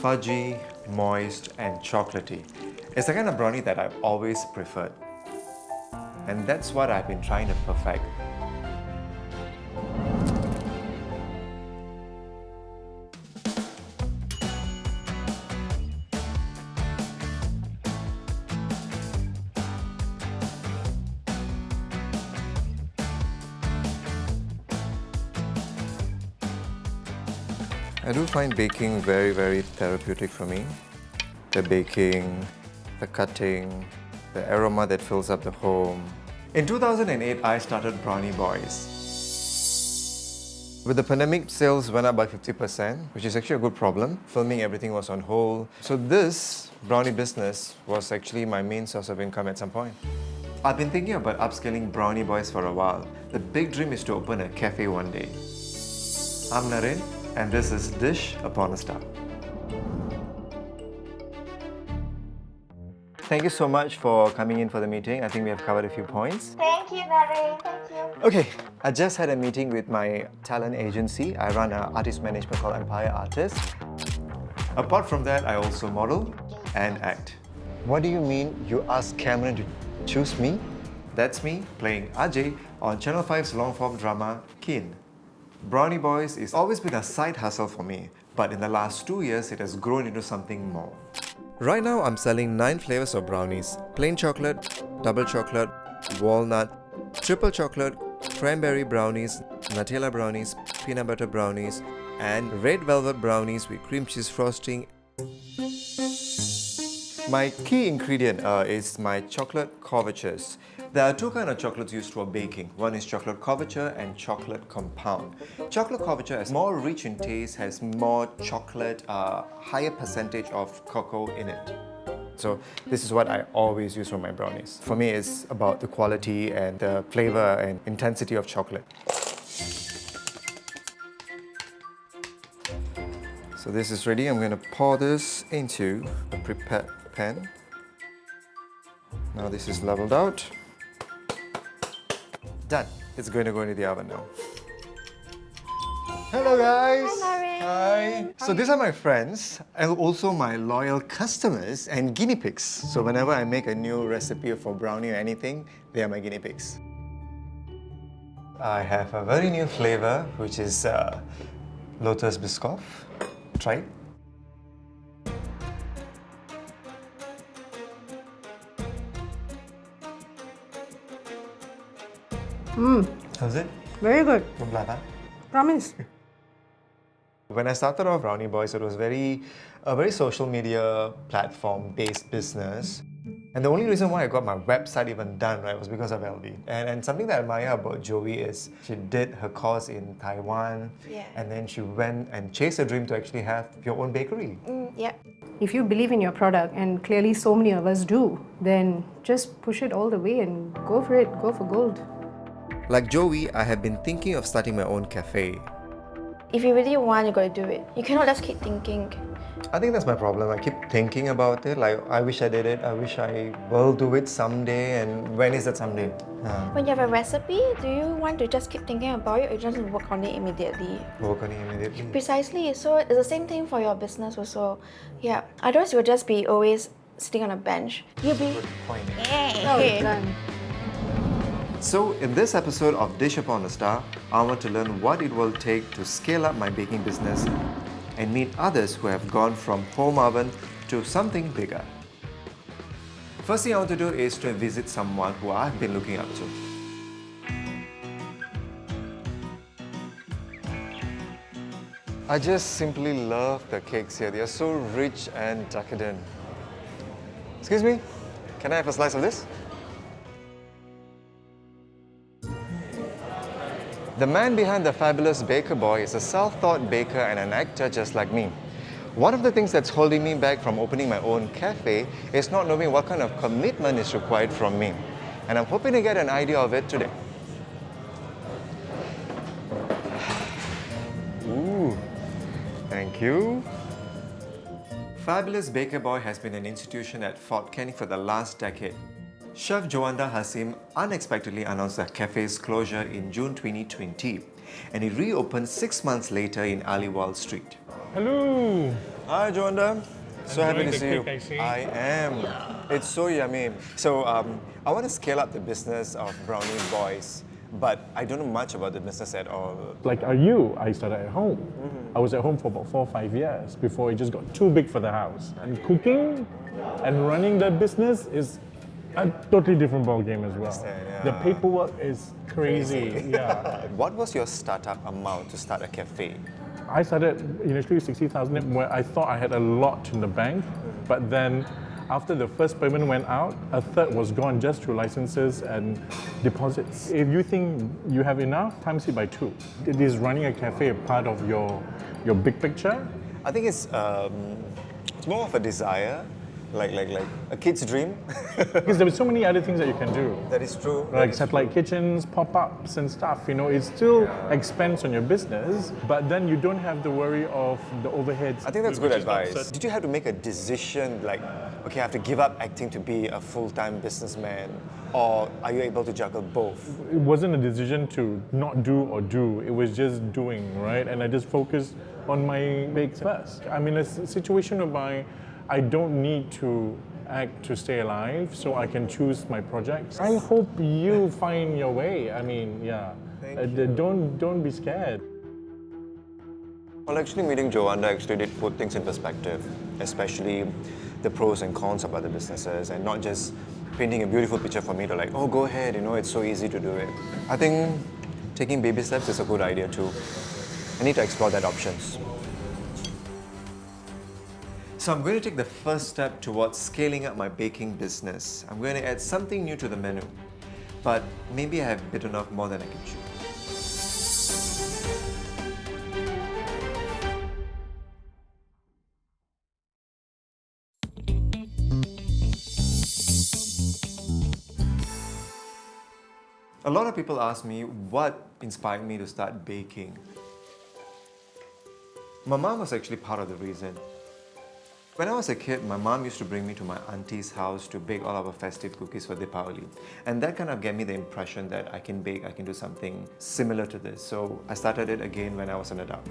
fudgy, moist and chocolatey. It's the kind of brownie that I've always preferred. And that's what I've been trying to perfect. I do find baking very, very therapeutic for me. The baking, the cutting, the aroma that fills up the home. In 2008, I started Brownie Boys. With the pandemic, sales went up by 50%, which is actually a good problem. Filming, everything was on hold. So this brownie business was actually my main source of income at some point. I've been thinking about upscaling Brownie Boys for a while. The big dream is to open a cafe one day. I'm Narain, and this is Dish Upon a Star. Thank you so much for coming in for the meeting. I think we have covered a few points. Thank you, Narain. Thank you. Okay, I just had a meeting with my talent agency. I run an artist management called Empire Artists. Apart from that, I also model and act. What do you mean you asked Cameron to choose me? That's me playing Ajay on Channel 5's long-form drama, Keen. Brownie Boys has always been a side hustle for me, but in the last 2 years, it has grown into something more. Right now, I'm selling 9 flavors of brownies: plain chocolate, double chocolate, walnut, triple chocolate, cranberry brownies, Nutella brownies, peanut butter brownies, and red velvet brownies with cream cheese frosting. My key ingredient is my chocolate couvertures. There are 2 kinds of chocolates used for baking. One is chocolate couverture and chocolate compound. Chocolate couverture is more rich in taste, has more chocolate, higher percentage of cocoa in it. So this is what I always use for my brownies. For me, it's about the quality and the flavor and intensity of chocolate. So this is ready. I'm going to pour this into a prepared pan. Now this is leveled out. Done. It's going to go into the oven now. Hello guys! Hi, Narain. Hi! So these are my friends and also my loyal customers and guinea pigs. So whenever I make a new recipe for brownie or anything, they are my guinea pigs. I have a very new flavor which is Lotus Biscoff. Try it. How's it? Very good. Kumplata? Promise. When I started off Brownie Boys, it was a very social media platform-based business. And the only reason why I got my website even done, right, was because of LV. And something that I admire about Joey is she did her course in Taiwan, and then she went and chased her dream to actually have your own bakery. Yeah. If you believe in your product, and clearly so many of us do, then just push it all the way and go for it. Go for gold. Like Joey, I have been thinking of starting my own cafe. If you really want, you gotta do it. You cannot just keep thinking. I think that's my problem. I keep thinking about it. Like, I wish I did it. I wish I will do it someday. And when is that someday? When you have a recipe, do you want to just keep thinking about it or just work on it immediately? Work on it immediately. Precisely. So it's the same thing for your business also. Yeah. Otherwise, you'll just be always sitting on a bench. You'll be... Good point. Hey. Done. So, in this episode of Dish Upon a Star, I want to learn what it will take to scale up my baking business and meet others who have gone from home oven to something bigger. First thing I want to do is to visit someone who I've been looking up to. I just simply love the cakes here. They are so rich and decadent. Excuse me, can I have a slice of this? The man behind the fabulous Baker Boy is a self-taught baker and an actor just like me. One of the things that's holding me back from opening my own cafe is not knowing what kind of commitment is required from me. And I'm hoping to get an idea of it today. Ooh, thank you. Fabulous Baker Boy has been an institution at Fort Canning for the last decade. Chef Joanda Hasim unexpectedly announced the cafe's closure in June 2020, and it reopened 6 months later in Aliwal Street. Hello. Hi, Joanda. So happy to see you. Enjoying the cake, I see. I am. It's so yummy. So I want to scale up the business of Brownie Boys, but I don't know much about the business at all. Like I started at home. I was at home for about 4 or 5 years before it just got too big for the house. And cooking and running the business is a totally different ballgame as well. yeah. The paperwork is crazy. Yeah. What was your startup amount to start a cafe? I started initially 60,000 where I thought I had a lot in the bank, but then after the first payment went out, a third was gone just through licenses and deposits. If you think you have enough, times it by 2. Is running a cafe a part of your big picture? I think it's more of a desire, like a kid's dream. Because there are so many other things that you can do. That is true. Like satellite kitchens, pop-ups and stuff, it still expense on your business, but then you don't have the worry of the overheads. I think that's good which is advice. offset. Did you have to make a decision like, okay, I have to give up acting to be a full-time businessman, or are you able to juggle both? It wasn't a decision to not do or do, it was just doing, right? And I just focused on my bakes first. I'm in a situation whereby I don't need to act to stay alive, so I can choose my projects. I hope you find your way. Don't be scared. Well, actually meeting Joanda actually did put things in perspective, especially the pros and cons of other businesses, and not just painting a beautiful picture for me to like, oh, go ahead, it's so easy to do it. I think taking baby steps is a good idea too. I need to explore that options. So I'm going to take the first step towards scaling up my baking business. I'm going to add something new to the menu, but maybe I have bitten off more than I can chew. A lot of people ask me what inspired me to start baking. My mom was actually part of the reason. When I was a kid, my mom used to bring me to my auntie's house to bake all our festive cookies for Deepavali. And that kind of gave me the impression that I can bake, I can do something similar to this. So I started it again when I was an adult.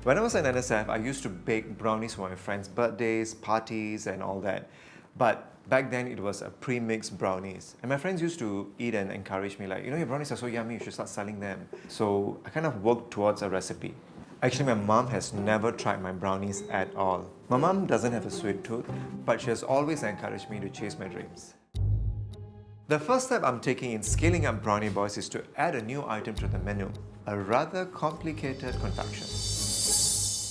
When I was an NSF, I used to bake brownies for my friends' birthdays, parties and all that. But back then it was a pre-mixed brownies. And my friends used to eat and encourage me like, your brownies are so yummy, you should start selling them. So I kind of worked towards a recipe. Actually, my mom has never tried my brownies at all. My mom doesn't have a sweet tooth, but she has always encouraged me to chase my dreams. The first step I'm taking in scaling up Brownie Boys is to add a new item to the menu, a rather complicated concoction.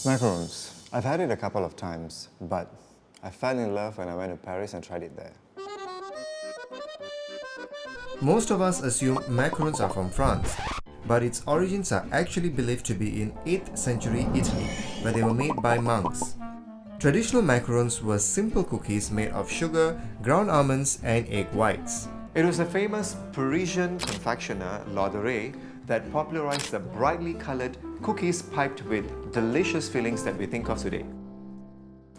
Macarons. I've had it a couple of times, but I fell in love when I went to Paris and tried it there. Most of us assume macarons are from France, but its origins are actually believed to be in 8th century Italy, where they were made by monks. Traditional macarons were simple cookies made of sugar, ground almonds and egg whites. It was a famous Parisian confectioner, Larderet, that popularized the brightly colored cookies piped with delicious fillings that we think of today.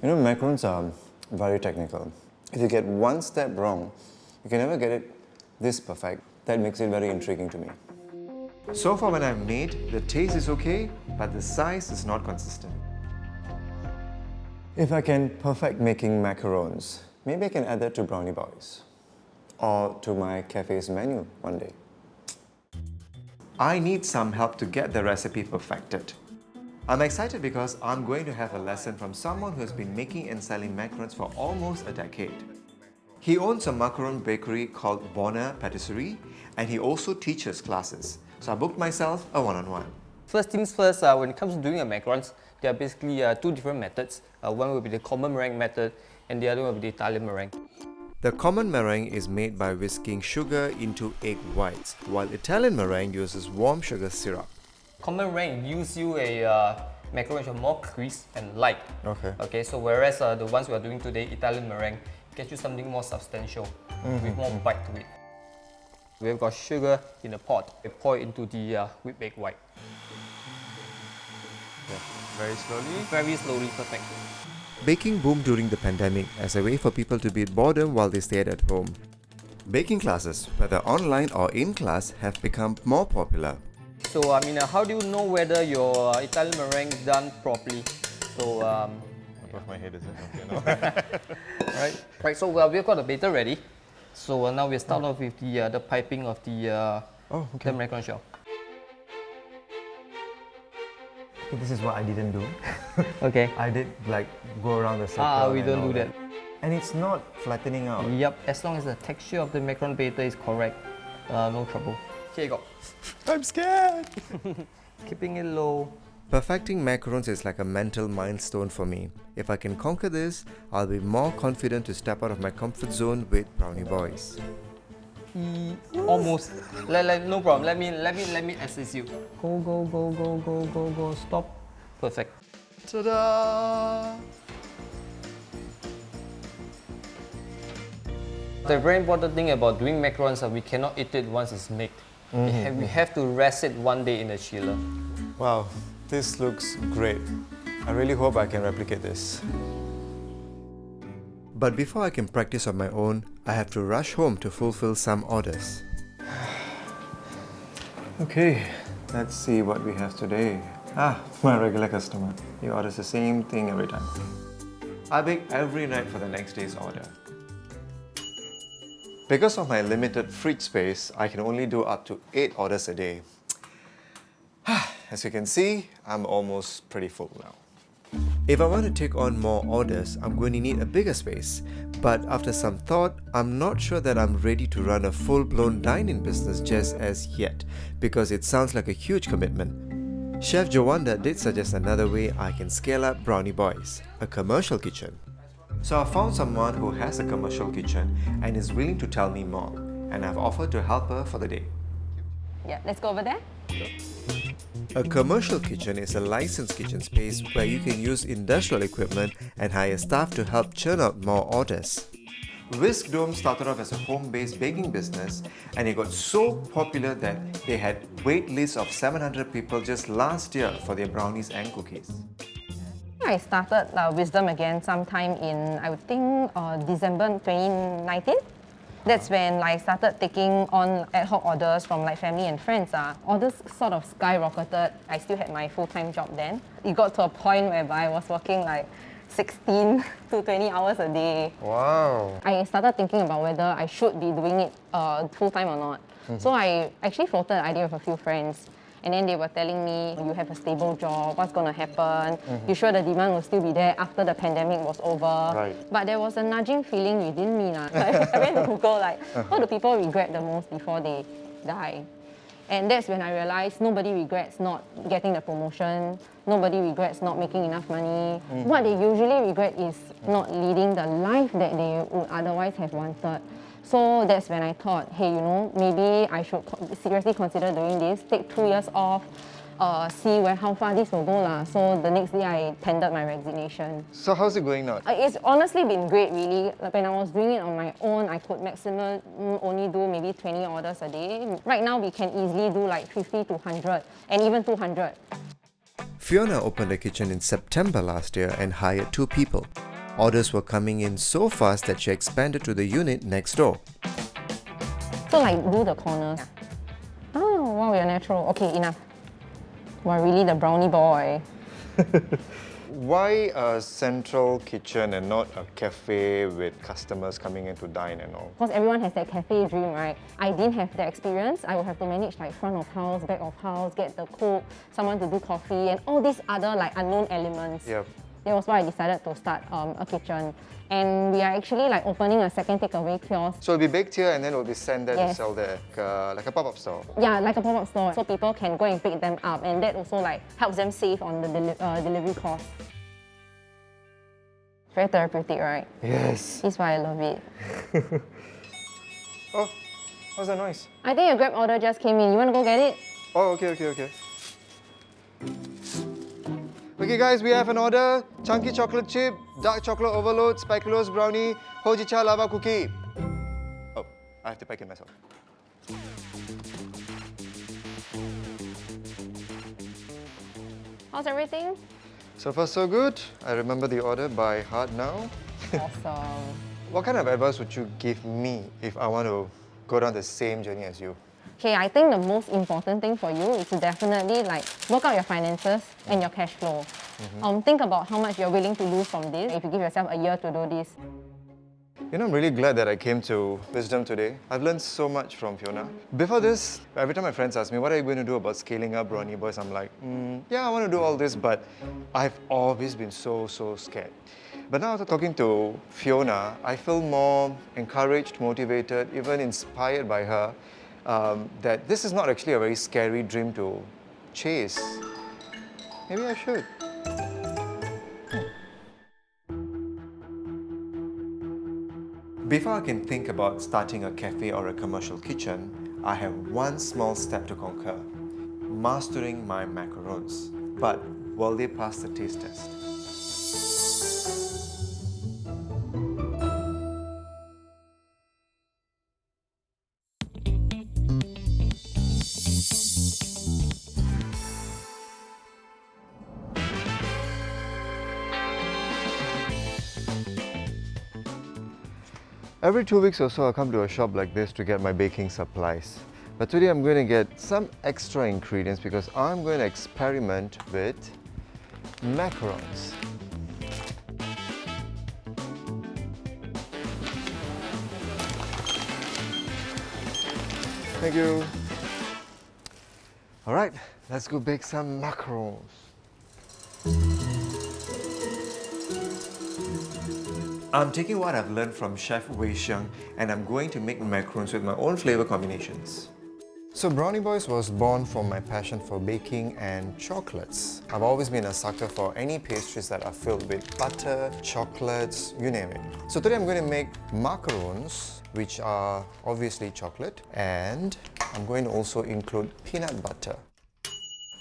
Macarons are very technical. If you get one step wrong, you can never get it this perfect. That makes it very intriguing to me. So far when I've made, the taste is okay, but the size is not consistent. If I can perfect making macarons, maybe I can add that to Brownie Boys. Or to my cafe's menu one day. I need some help to get the recipe perfected. I'm excited because I'm going to have a lesson from someone who has been making and selling macarons for almost a decade. He owns a macaron bakery called Bonner Patisserie, and he also teaches classes. So I booked myself a one-on-one. First things first, when it comes to doing a macarons, there are basically 2 different methods. One will be the common meringue method, and the other will be the Italian meringue. The common meringue is made by whisking sugar into egg whites, while Italian meringue uses warm sugar syrup. Common meringue gives you a macaron which are more crisp and light. Okay. So whereas the ones we are doing today, Italian meringue, gets you something more substantial, with more bite to it. We've got sugar in a pot. We pour it into the whipped egg white. Very slowly. Very slowly, perfect. Baking boomed during the pandemic as a way for people to beat boredom while they stayed at home. Baking classes, whether online or in class, have become more popular. So how do you know whether your Italian meringue is done properly? So above my head, is it? Okay, no. Right, so we've got the batter ready. So now we'll start off with the piping of the the macaron shell. This is what I didn't do. Okay. I did like go around the circle. We and don't all do that. And it's not flattening out. Yep, as long as the texture of the macaron batter is correct, no trouble. Here you go. I'm scared. Keeping it low. Perfecting macarons is like a mental milestone for me. If I can conquer this, I'll be more confident to step out of my comfort zone with Brownie Boys. Almost. No problem. Let me assist you. Go. Stop. Perfect. Ta-da! The very important thing about doing macarons is we cannot eat it once it's made. We have to rest it one day in the chiller. Wow, this looks great. I really hope I can replicate this. But before I can practice on my own, I have to rush home to fulfill some orders. Okay, let's see what we have today. My regular customer. He orders the same thing every time. I bake every night for the next day's order. Because of my limited fridge space, I can only do up to 8 orders a day. As you can see, I'm almost pretty full now. If I want to take on more orders, I'm going to need a bigger space. But after some thought, I'm not sure that I'm ready to run a full-blown dine-in business just as yet, because it sounds like a huge commitment. Chef Jowanda did suggest another way I can scale up Brownie Boys, a commercial kitchen. So I found someone who has a commercial kitchen and is willing to tell me more, and I've offered to help her for the day. Yeah, let's go over there. A commercial kitchen is a licensed kitchen space where you can use industrial equipment and hire staff to help churn out more orders. Whisk Dome started off as a home-based baking business, and it got so popular that they had wait lists of 700 people just last year for their brownies and cookies. I started Wisdom again sometime in, I would think, December 2019. That's when I started taking on ad hoc orders from family and friends. Orders sort of skyrocketed. I still had my full-time job then. It got to a point whereby I was working 16 to 20 hours a day. Wow! I started thinking about whether I should be doing it full-time or not. So I actually floated the idea with a few friends. And then they were telling me, you have a stable job, what's going to happen? You sure the demand will still be there after the pandemic was over? Right. But there was a nudging feeling within me. I went to Google, what do people regret the most before they die? And that's when I realized nobody regrets not getting the promotion, nobody regrets not making enough money. What they usually regret is not leading the life that they would otherwise have wanted. So that's when I thought, hey, maybe I should seriously consider doing this, take 2 years off, see how far this will go. So the next day I tendered my resignation. So how's it going now? It's honestly been great, really. When I was doing it on my own, I could maximum only do maybe 20 orders a day. Right now we can easily do 50 to 100 and even 200. Fiona opened a kitchen in September last year and hired 2 people. Orders were coming in so fast that she expanded to the unit next door. So do the corners. Oh, wow, you're natural. Okay, enough. We're really the brownie boy. Why a central kitchen and not a cafe with customers coming in to dine and all? Because everyone has that cafe dream, right? I didn't have the experience. I would have to manage front of house, back of house, get the cook, someone to do coffee, and all these other unknown elements. Yep. That was why I decided to start a kitchen. And we are actually opening a second takeaway kiosk. So it'll be baked here and then it'll be sent there to Yes. sell there, like a pop-up store. Yeah, like a pop-up store. So people can go and pick them up, and that also helps them save on the delivery cost. Very therapeutic, right? Yes. That's why I love it. Oh, what's that noise? I think your Grab order just came in. You want to go get it? Oh, okay. Okay guys, we have an order. Chunky chocolate chip, dark chocolate overload, speculoos brownie, hojicha lava cookie. Oh, I have to pack it myself. How's everything? So far so good. I remember the order by heart now. Awesome. What kind of advice would you give me if I want to go down the same journey as you? Okay, I think the most important thing for you is to definitely like work out your finances and your cash flow. Think about how much you're willing to lose from this if you give yourself a year to do this. You know, I'm really glad that I came to Wisdom today. I've learned so much from Fiona. Before this, every time my friends ask me, what are you going to do about scaling up Brownie Boys? I'm like, yeah, I want to do all this, but I've always been so scared. But now after talking to Fiona, I feel more encouraged, motivated, even inspired by her, that this is not actually a very scary dream to chase. Maybe I should. Before I can think about starting a cafe or a commercial kitchen, I have one small step to conquer: mastering my macarons. But will they pass the taste test? Every 2 weeks or so, I come to a shop like this to get my baking supplies. But today I'm going to get some extra ingredients because I'm going to experiment with macarons. Thank you. All right, let's go bake some macarons. I'm taking what I've learned from Chef Wei Xiang and I'm going to make macarons with my own flavor combinations. So Brownie Boys was born from my passion for baking and chocolates. I've always been a sucker for any pastries that are filled with butter, chocolates, you name it. So today I'm going to make macarons, which are obviously chocolate, and I'm going to also include peanut butter.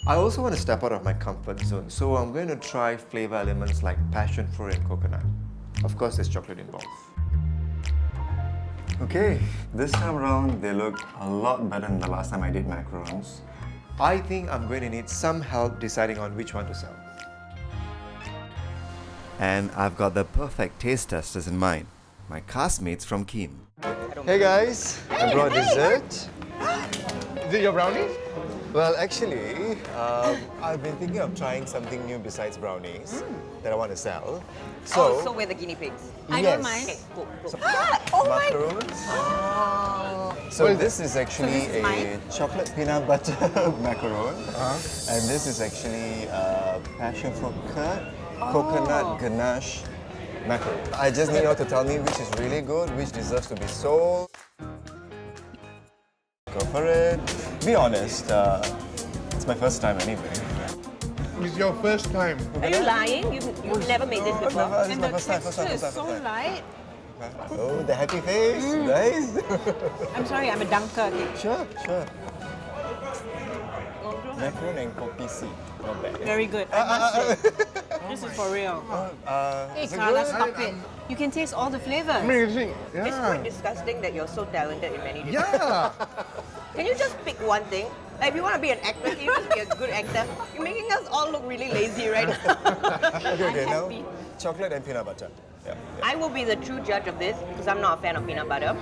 I also want to step out of my comfort zone, so I'm going to try flavor elements like passion fruit and coconut. Of course, there's chocolate involved. Okay, this time around they look a lot better than the last time I did macarons. I think I'm going to need some help deciding on which one to sell. And I've got the perfect taste testers in mind, my castmates from Kim. Hey guys, I brought dessert. Is it your brownies? Well, actually, I've been thinking of trying something new besides brownies that I want to sell. So we're the guinea pigs. I don't mind. Cool. Macarons. So this is actually a chocolate peanut butter macaron, and this is actually passion fruit curd, coconut ganache macaron. I just need you all to tell me which is really good, which deserves to be sold. Go for it. Be honest, it's my first time anyway. It's your first time. Are you lying? You've never made this before? This is my first time. So light. Oh, the happy face. Nice. I'm sorry, I'm a dunker. Sure. Macaron and kopi C. Not bad. Very good. I must say. This is for real. Hey, Carla, stop it. You can taste all the flavors. Amazing. It's Yeah. quite disgusting that you're so talented in many different Yeah. Can you just pick one thing? Like, if you want to be an actor, can you just be a good actor? You're making us all look really lazy right now. Okay, now chocolate and peanut butter. Yeah. I will be the true judge of this because I'm not a fan of peanut butter.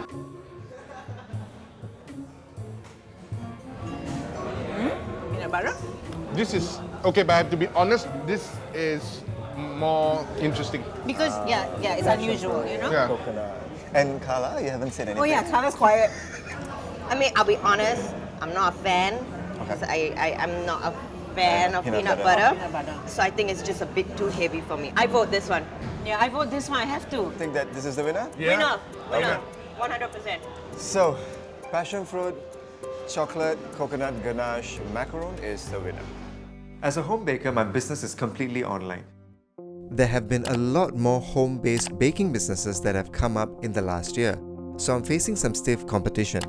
Peanut butter? This is okay, but I have to be honest. This is more interesting. Because, it's unusual, you know? Yeah. Coconut. And Carla, you haven't said anything. Oh, yeah, Carla's quiet. I mean, I'll be honest, I'm not a fan. Because I'm not a fan of peanut butter. Peanut butter. So I think it's just a bit too heavy for me. I vote this one. Yeah, I vote this one, I have to. Think that this is the winner? Yeah. Winner. 100%. So, passion fruit, chocolate, coconut ganache macaron is the winner. As a home baker, my business is completely online. There have been a lot more home-based baking businesses that have come up in the last year, so I'm facing some stiff competition.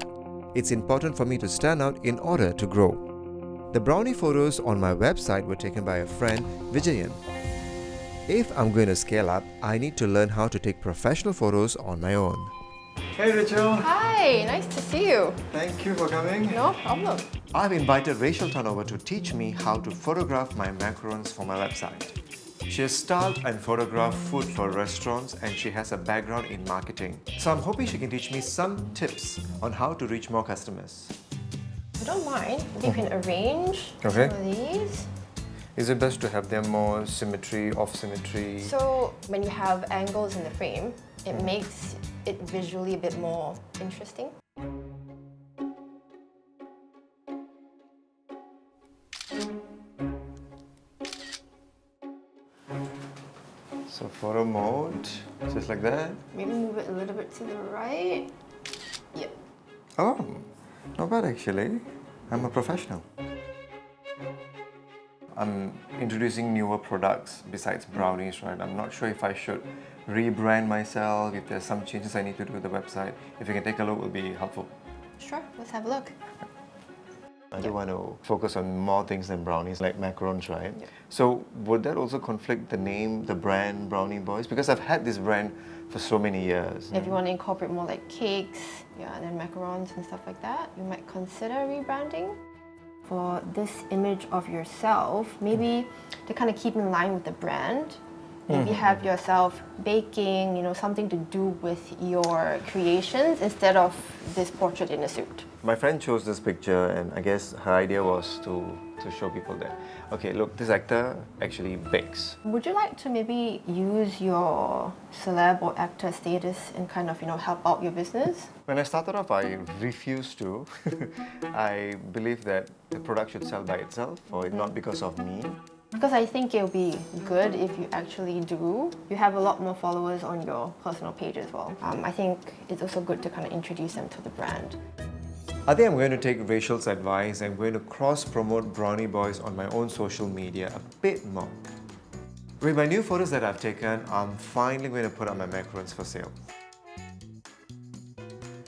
It's important for me to stand out in order to grow. The brownie photos on my website were taken by a friend, Vijayan. If I'm going to scale up, I need to learn how to take professional photos on my own. Hey Rachel! Hi, nice to see you. Thank you for coming. No problem. I've invited Rachel over to teach me how to photograph my macarons for my website. She has styled and photographed food for restaurants and she has a background in marketing. So I'm hoping she can teach me some tips on how to reach more customers. I don't mind. Maybe you can arrange Okay. some of these. Is it best to have them more symmetry, off symmetry? So when you have angles in the frame, it makes it visually a bit more interesting. So photo mode, just like that. Maybe move it a little bit to the right. Yep. Oh, not bad actually. I'm a professional. I'm introducing newer products besides brownies, right? I'm not sure if I should rebrand myself, if there's some changes I need to do with the website. If you can take a look, it will be helpful. Sure, let's have a look. I do want to focus on more things than brownies, like macarons, right? So would that also conflict the name, the brand Brownie Boys? Because I've had this brand for so many years. If you want to incorporate more like cakes, yeah, and then macarons and stuff like that, you might consider rebranding. For this image of yourself, maybe to kind of keep in line with the brand, maybe have yourself baking, you know, something to do with your creations instead of this portrait in a suit. My friend chose this picture, and I guess her idea was to show people that, okay, look, this actor actually bakes. Would you like to maybe use your celeb or actor status and kind of, you know, help out your business? When I started off, I refused to. I believe that the product should sell by itself, or not because of me. Because I think it'll be good if you actually do. You have a lot more followers on your personal page as well. I think it's also good to kind of introduce them to the brand. I think I'm going to take Rachel's advice. I'm going to cross-promote Brownie Boys on my own social media a bit more. With my new photos that I've taken, I'm finally going to put up my macarons for sale.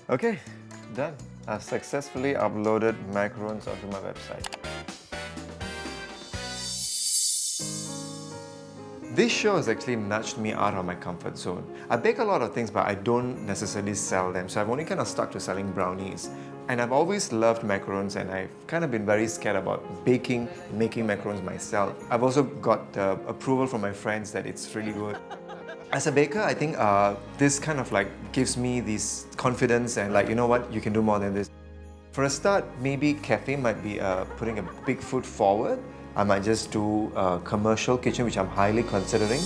Okay, done. I've successfully uploaded macarons onto my website. This show has actually nudged me out of my comfort zone. I bake a lot of things, but I don't necessarily sell them, so I've only kind of stuck to selling brownies. And I've always loved macarons, and I've kind of been very scared about making macarons myself. I've also got approval from my friends that it's really good. As a baker, I think this kind of like gives me this confidence and like, you know what, you can do more than this. For a start, maybe cafe might be putting a big foot forward. I might just do a commercial kitchen, which I'm highly considering.